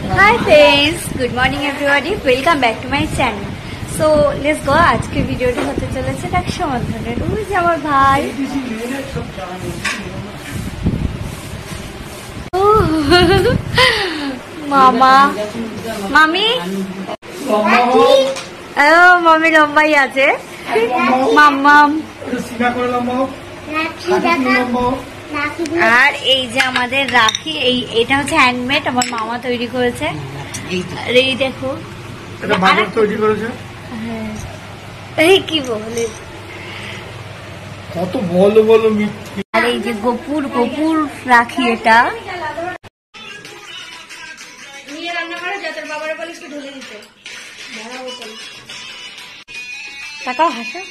Hi friends, good morning everybody. Welcome back to my channel. So let's go. आज के video T होते चले से रक्षाबंधन ওই যে আমার ভাই মামা মামি মামি লম্বাই আছে মাম্মাম আর এই যে আমাদের রাখি এটা হচ্ছে হ্যান্ডমেড আমার মামা তৈরি করেছে এই দেখো এটা বাবা তৈরি করেছে এই কি বলে কত বলো বলো মিথ্যে আর এই যে গোপুর রাখি এটা নিয়ে রান্না করে যা তোর বাবার বলিস কি ঢুলে দিতে বড় বোতল টাকাও হাসা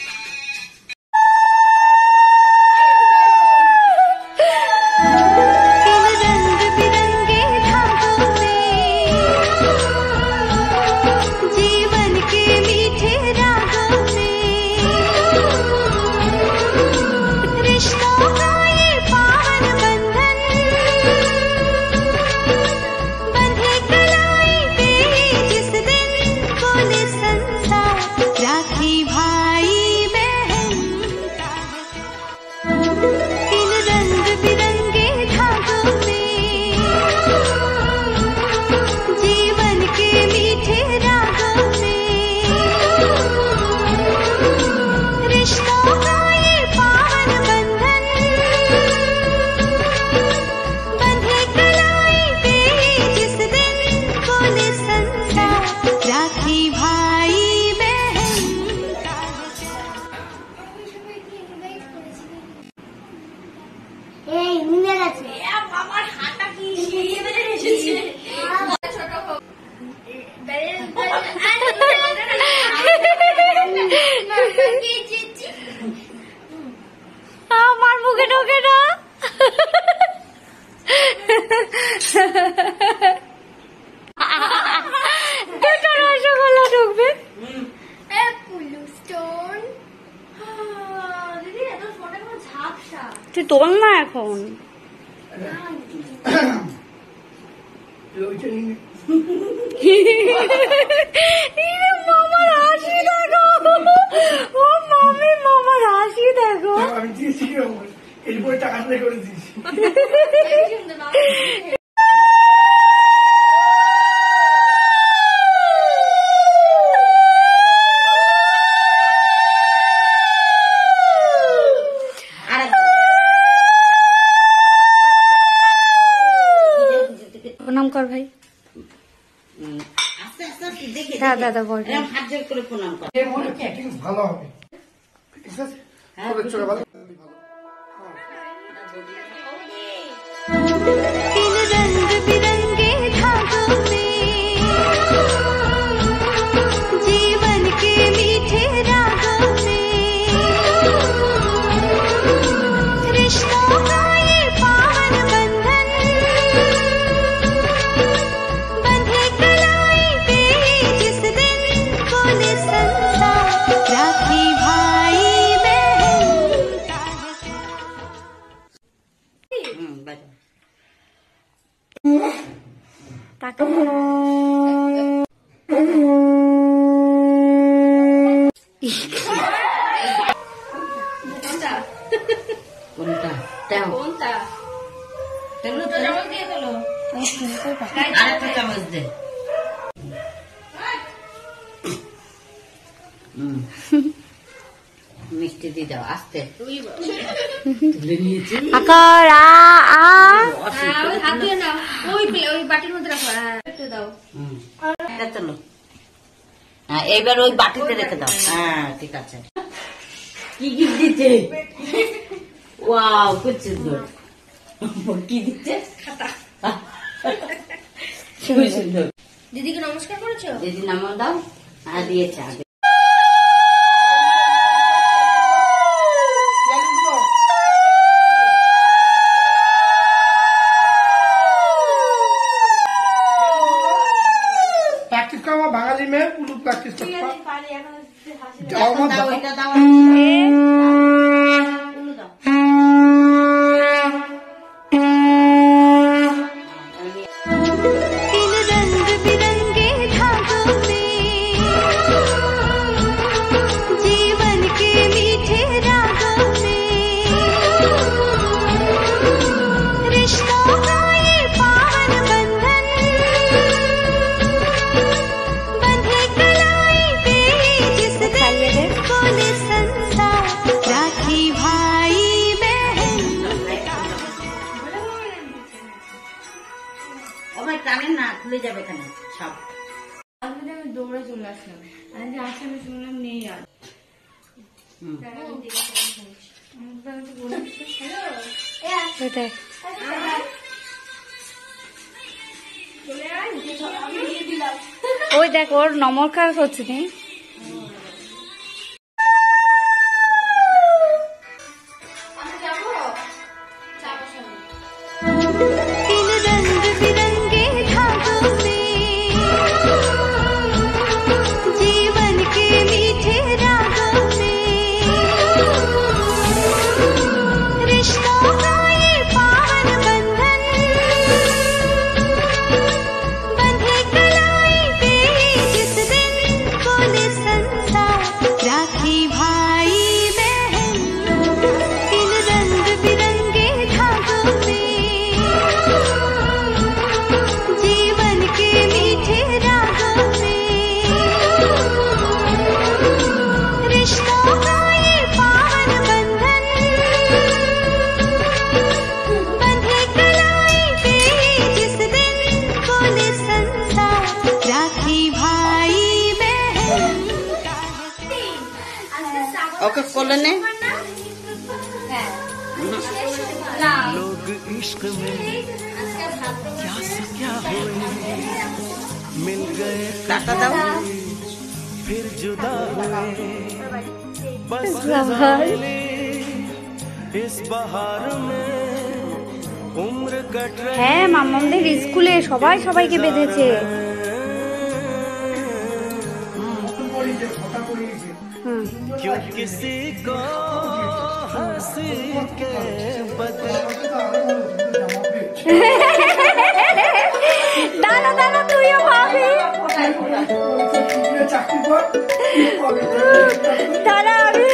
আমার মুখে ঢোকে না দুটো রসগোল্লা ঢুকবে তুই তোল না এখন মামার হাসি দেখো ও মামি মামার হাসি দেখো আমি দিয়েছি এরপরে টাকা করে দিয়েছি প্রণাম কর ভাই দাদা বল ভালো হবে মিষ্টি দিয়ে দাও আস্তে এইবার ওই বাটিতে রেখে দাও হ্যাঁ ঠিক আছে কি গিফট দিচ্ছে ওয়াও খুব সুন্দর কি দিচ্ছে খাতা খুব সুন্দর দিদিকে নমস্কার করেছো দিদি নাম দাও হ্যাঁ দিয়েছে আগে बांगाली में पूरा प्रैक्टिस जाओ मत दाओ रंग না, খুলে যাবে এখানে সব। আমি দৌড়ে চলে আসলাম, আমি আসে আমি শুনলাম নেই আর। সেটাই ওই দেখ ওর নমস্কার করছে নি। ওকে কোলে নে। लोग इश्क में क्या से क्या हुए, मिल गए টাকা দাও। फिर जुदा हुए, बस भाई इस बहार में उम्र कट रही। হ্যাঁ মামাদের স্কুলে সবাই সবাইকে বেঁধেছে। क्यों किसी को हंसी के बदले দাদা দাদা তুইও ভাবি চাকরি কর দাদা আমি